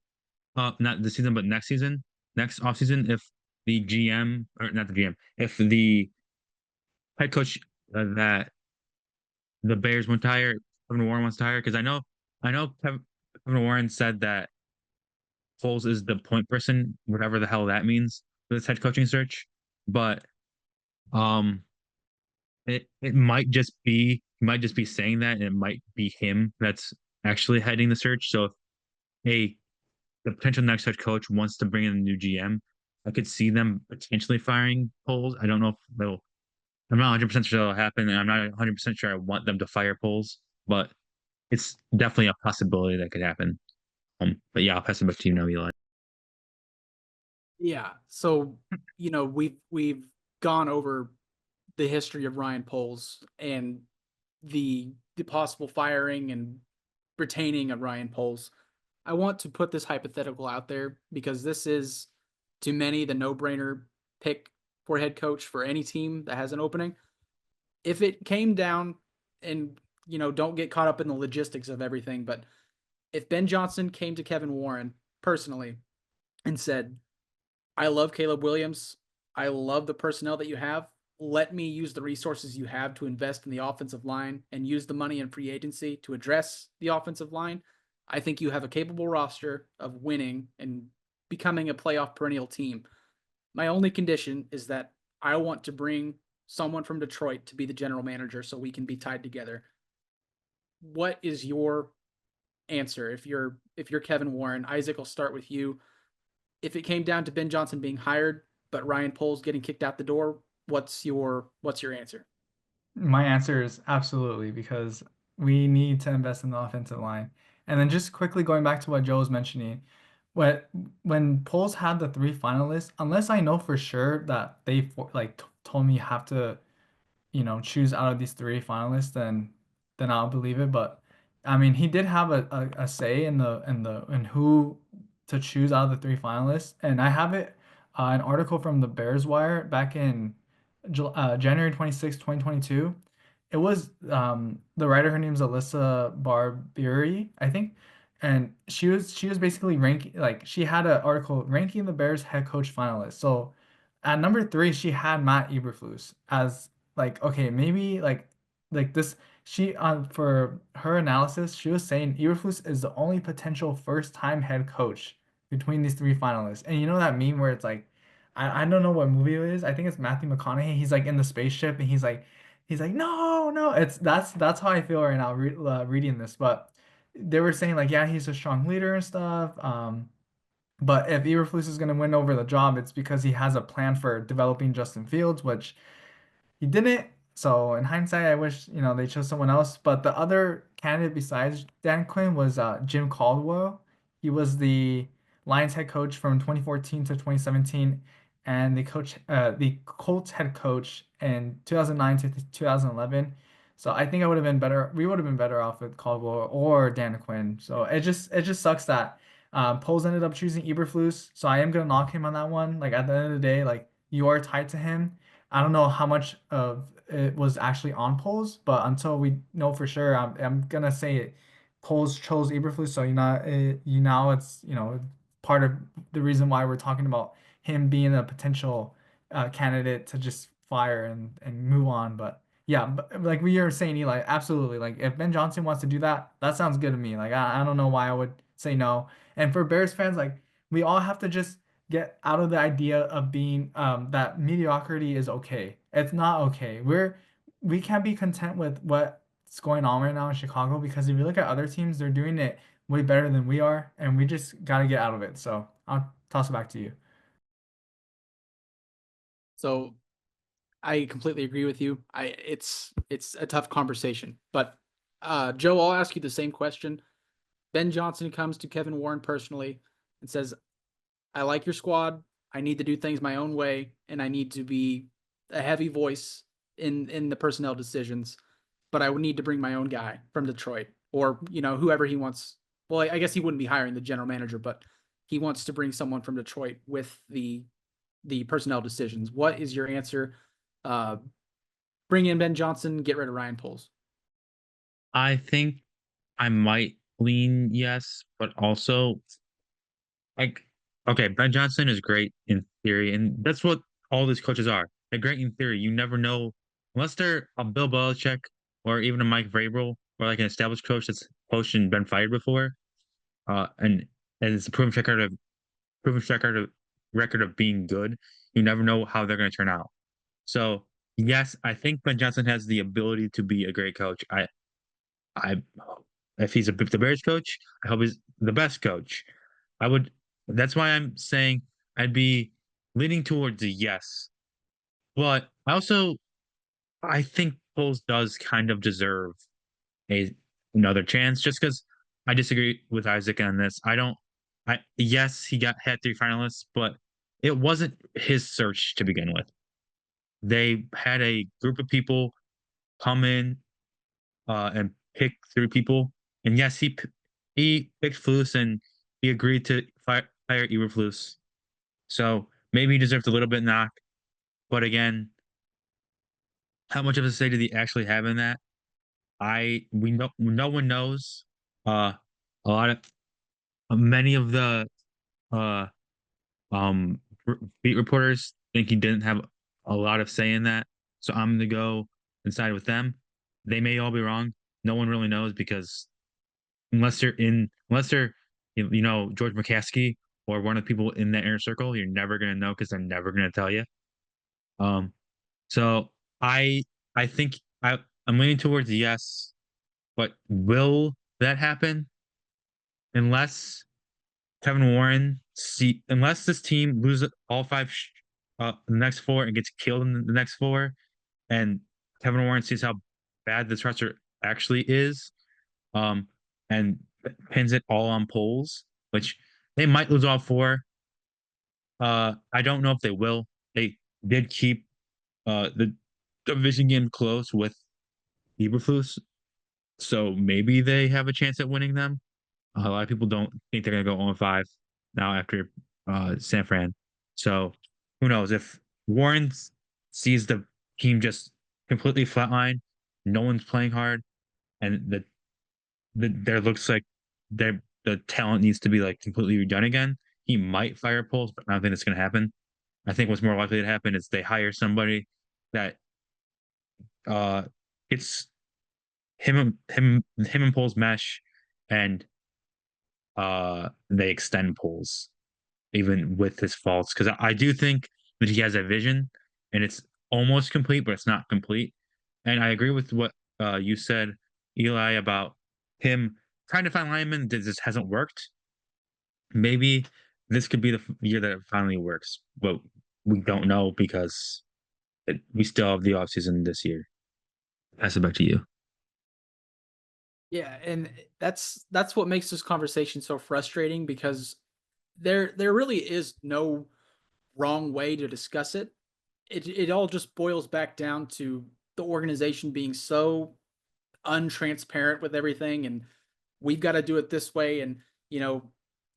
Not this season, but next season, next off season, if the GM or not the GM, if the head coach that the Bears want to hire, Kevin Warren wants to hire, because I know Kevin Warren said that Foles is the point person, whatever the hell that means for this head coaching search. But um, it might just be saying that, and it might be him that's actually heading the search. So if the potential next head coach wants to bring in a new GM, I could see them potentially firing Poles. I don't know if they'll. I'm not 100% sure that'll happen, and I'm not 100% sure I want them to fire Poles, but it's definitely a possibility that could happen. But yeah, I'll pass it back to you now, Eli.
Yeah. So, we've gone over the history of Ryan Poles and the possible firing and retaining of Ryan Poles. I want to put this hypothetical out there because this is, to many, the no-brainer pick for head coach for any team that has an opening. If it came down, and don't get caught up in the logistics of everything, but if Ben Johnson came to Kevin Warren personally and said, I love Caleb Williams. I love the personnel that you have. Let me use the resources you have to invest in the offensive line and use the money in free agency to address the offensive line. I think you have a capable roster of winning and becoming a playoff perennial team. My only condition is that I want to bring someone from Detroit to be the general manager so we can be tied together. What is your answer if you're Kevin Warren? Isaac, I'll start with you. If it came down to Ben Johnson being hired, but Ryan Poles getting kicked out the door, what's your answer?
My answer is absolutely, because we need to invest in the offensive line. And then just quickly going back to what Joe was mentioning, what when polls had the three finalists, unless I know for sure that like told me you have to choose out of these three finalists, then I'll believe it. But I mean, he did have a say in in who to choose out of the three finalists, and I have an article from the Bears Wire back in January 26, 2022. It was the writer, her name's Alyssa Barbieri, I think. And she was basically ranking, like, she had an article ranking the Bears head coach finalists. So at number three, she had Matt Eberflus as, like, okay, maybe like this. She For her analysis, she was saying Eberflus is the only potential first time head coach between these three finalists. And you know that meme where it's like, I don't know what movie it is. I think it's Matthew McConaughey. He's like in the spaceship and he's like, no, no. That's how I feel right now reading this. But they were saying, like, yeah, he's a strong leader and stuff. But if Eberflus is gonna win over the job, it's because he has a plan for developing Justin Fields, which he didn't. So in hindsight, I wish they chose someone else. But the other candidate besides Dan Quinn was Jim Caldwell. He was the Lions head coach from 2014 to 2017, and the Colts head coach in 2009 to 2011. So I think I would have been better. We would have been better off with Caldwell or Dan Quinn. So it just sucks that Poles ended up choosing Eberflus. So I am gonna knock him on that one. Like, at the end of the day, like, you are tied to him. I don't know how much of it was actually on polls, but until we know for sure, I'm gonna say Poles chose Eberflus, so you now it's part of the reason why we're talking about him being a potential candidate to just fire and move on. But yeah, but like we are saying, Eli, absolutely. Like if Ben Johnson wants to do that, that sounds good to me. Like I don't know why I would say no. And for Bears fans, like we all have to just get out of the idea of being that mediocrity is okay. It's not okay. We can't be content with what's going on right now in Chicago because if you look at other teams, they're doing it way better than we are, and we just got to get out of it. So I'll toss it back to you.
So I completely agree with you. It's a tough conversation, but Joe, I'll ask you the same question. Ben Johnson comes to Kevin Warren personally and says, "I like your squad. I need to do things my own way, and I need to be a heavy voice in the personnel decisions. But I would need to bring my own guy from Detroit, or whoever he wants. Well, I guess he wouldn't be hiring the general manager, but he wants to bring someone from Detroit with the personnel decisions. What is your answer? Uh, bring in Ben Johnson, get rid of Ryan Poles."
I think I might lean yes, but also like okay, Ben Johnson is great in theory, and that's what all these coaches are. They're great in theory. You never know unless they're a Bill Belichick or even a Mike Vrabel or like an established coach that's coached and been fired before. And it's a proven record of being good. You never know how they're going to turn out. So yes, I think Ben Johnson has the ability to be a great coach. I if he's the Bears coach, I hope he's the best coach. I would. That's why I'm saying I'd be leaning towards a yes. But I think Foles does kind of deserve a another chance, just because I disagree with Isaac on this. I don't. I Yes, he had 3 finalists, but it wasn't his search to begin with. They had a group of people come in and pick 3 people. And yes, he picked Flus and he agreed to fire Eberflus. So maybe he deserved a little bit knock. But again, how much of a say did he actually have in that? We know no one knows. A lot of many of the uh um beat reporters think he didn't have a lot of say in that. So I'm gonna go and side with them. They may all be wrong. No one really knows because unless they're George McCaskey or one of the people in that inner circle, you're never gonna know because they're never gonna tell you. Um, so I think I'm leaning towards yes, but will that happen unless Kevin Warren unless this team loses all 5 the next 4 and gets killed in the next 4, and Kevin Warren sees how bad this roster actually is, um, and pins it all on polls, which they might lose all 4. I don't know if they will. They did keep the division game close with Eberflus, so maybe they have a chance at winning them. A lot of people don't think they're going to go 0-5 now after San Fran. So who knows if Warren sees the team just completely flatline, no one's playing hard, and there looks like the talent needs to be like completely redone again. He might fire Poles, but I don't think that's going to happen. I think what's more likely to happen is they hire somebody that uh it's him and Poles mesh, and they extend Poles even with his faults because I do think that he has a vision and it's almost complete, but it's not complete. And I agree with what you said, Eli, about him trying to find linemen that just hasn't worked. Maybe this could be the year that it finally works, but we don't know because we still have the offseason this year. Pass it back to you.
Yeah, and that's what makes this conversation so frustrating because there really is no wrong way to discuss it. It all just boils back down to the organization being so untransparent with everything, and we've got to do it this way, and you know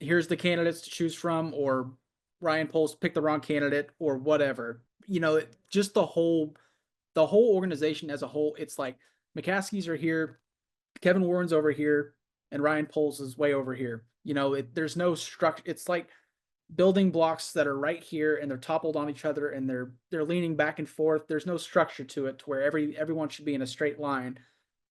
here's the candidates to choose from, or Ryan Poles picked the wrong candidate or whatever. Just the whole organization as a whole. It's like McCaskey's are here, Kevin Warren's over here. and Ryan Poles is way over here. There's no structure. It's like building blocks that are right here and they're toppled on each other and they're leaning back and forth. There's no structure to it to where everyone should be in a straight line.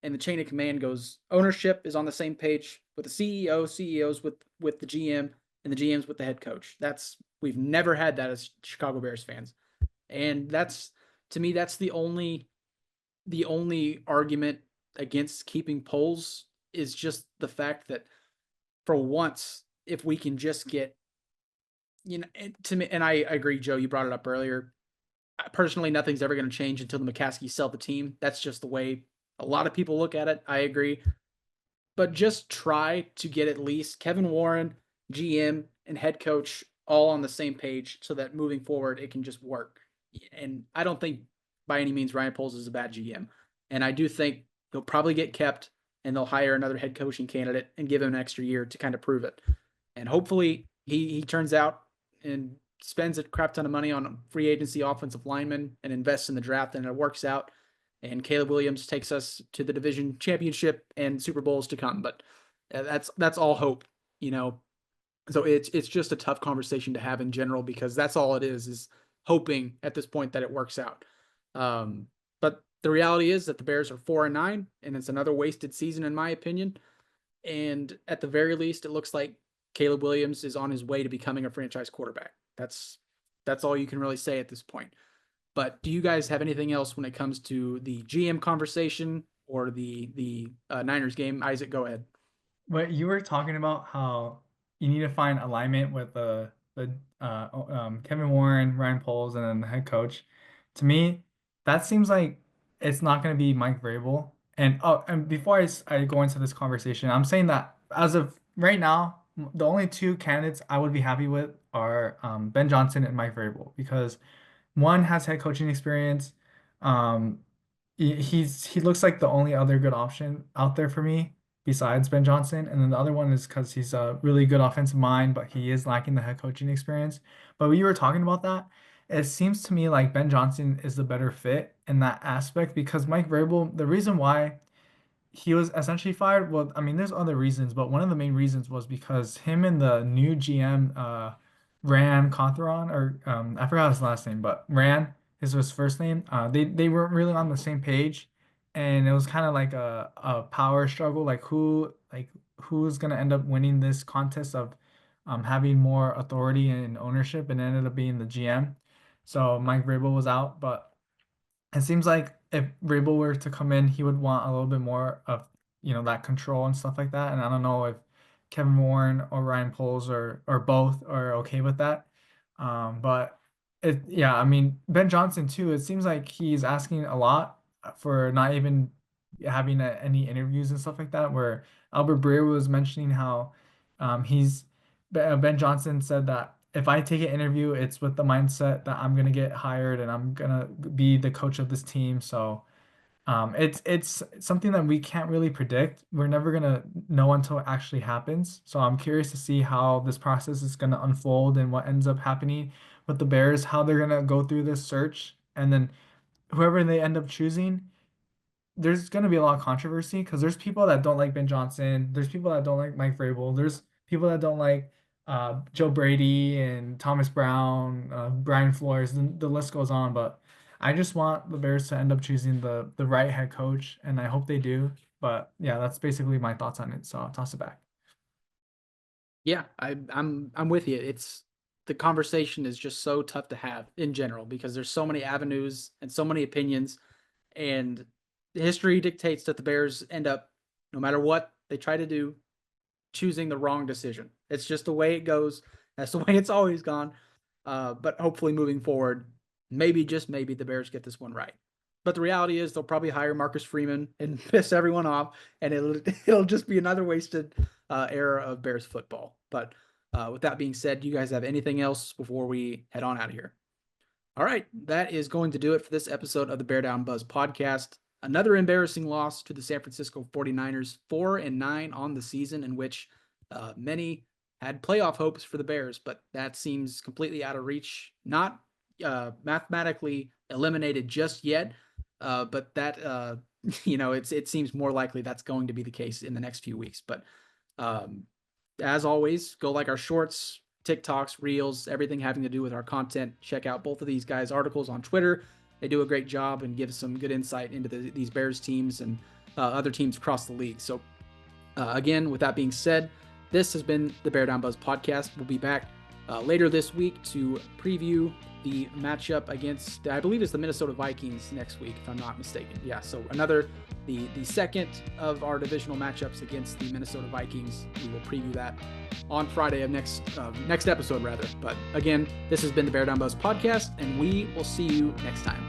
And the chain of command goes ownership is on the same page with the CEO, CEOs with the GM, and the GMs with the head coach. We've never had that as Chicago Bears fans. And that's, to me, that's the only argument against keeping Poles is just the fact that for once, if we can just get, to me, and I agree, Joe, you brought it up earlier. Personally, nothing's ever going to change until the McCaskies sell the team. That's just the way a lot of people look at it. I agree. But just try to get at least Kevin Warren, GM, and head coach all on the same page so that moving forward, it can just work. And I don't think by any means Ryan Poles is a bad GM. And I do think he'll probably get kept and they'll hire another head coaching candidate and give him an extra year to kind of prove it. And hopefully he turns out and spends a crap ton of money on free agency offensive linemen and invests in the draft and it works out. And Caleb Williams takes us to the division championship and Super Bowls to come. But that's all hope, So it's just a tough conversation to have in general because that's all it is hoping at this point that it works out. But the reality is that the Bears are 4-9, and it's another wasted season in my opinion. And at the very least, it looks like Caleb Williams is on his way to becoming a franchise quarterback. That's all you can really say at this point. But do you guys have anything else when it comes to the GM conversation or the Niners game? Isaac, go ahead.
But you were talking about how you need to find alignment with the Kevin Warren, Ryan Poles, and then the head coach. To me, that seems like it's not going to be Mike Vrabel. And before I go into this conversation, I'm saying that as of right now, the only two candidates I would be happy with are Ben Johnson and Mike Vrabel because one has head coaching experience. Um, he looks like the only other good option out there for me besides Ben Johnson. And then the other one is because he's a really good offensive mind, but he is lacking the head coaching experience. But when you were talking about that, it seems to me like Ben Johnson is the better fit in that aspect because Mike Vrabel, the reason why he was essentially fired, well, I mean, there's other reasons, but one of the main reasons was because him and the new GM, Ran Cawthron, or I forgot his last name, but Ran is his first name. They weren't really on the same page, and it was kind of like a power struggle, like who's gonna end up winning this contest of having more authority and ownership, and it ended up being the GM. So Mike Vrabel was out, but it seems like if Vrabel were to come in, he would want a little bit more of that control and stuff like that. And I don't know if Kevin Warren or Ryan Poles or both are okay with that. But yeah, I mean Ben Johnson too. It seems like he's asking a lot for not even having any interviews and stuff like that. Where Albert Breer was mentioning how Ben Johnson said that if I take an interview, it's with the mindset that I'm gonna get hired and I'm gonna be the coach of this team. So it's something that we can't really predict. We're never gonna know until it actually happens. So I'm curious to see how this process is gonna unfold and what ends up happening with the Bears, how they're gonna go through this search, and then whoever they end up choosing, there's going to be a lot of controversy because there's people that don't like Ben Johnson. There's people that don't like Mike Vrabel. There's people that don't like Joe Brady and Thomas Brown, Brian Flores. The list goes on. But I just want the Bears to end up choosing the right head coach, and I hope they do. But yeah, that's basically my thoughts on it. So I'll toss it back.
Yeah, I'm with you. It's the conversation is just so tough to have in general because there's so many avenues and so many opinions, and history dictates that the Bears end up, no matter what they try to do, choosing the wrong decision. It's just the way it goes. That's the way it's always gone. But hopefully moving forward, maybe just maybe the Bears get this one right. But the reality is they'll probably hire Marcus Freeman and piss everyone off, and it'll just be another wasted era of Bears football. But with that being said, do you guys have anything else before we head on out of here? All right, that is going to do it for this episode of the Bear Down Buzz podcast. Another embarrassing loss to the San Francisco 49ers, 4-9 on the season, in which many had playoff hopes for the Bears, but that seems completely out of reach. Not mathematically eliminated just yet, but that it seems more likely that's going to be the case in the next few weeks. But As always, go like our shorts, TikToks, Reels, everything having to do with our content. Check out both of these guys' articles on Twitter. They do a great job and give some good insight into these Bears teams and other teams across the league. So again, with that being said, this has been the Bear Down Buzz podcast. We'll be back later this week to preview the matchup against, I believe it's the Minnesota Vikings next week, if I'm not mistaken. Yeah, so the second of our divisional matchups against the Minnesota Vikings. We will preview that on Friday of next episode rather. But again, this has been the Bear Down Buzz podcast, and we will see you next time.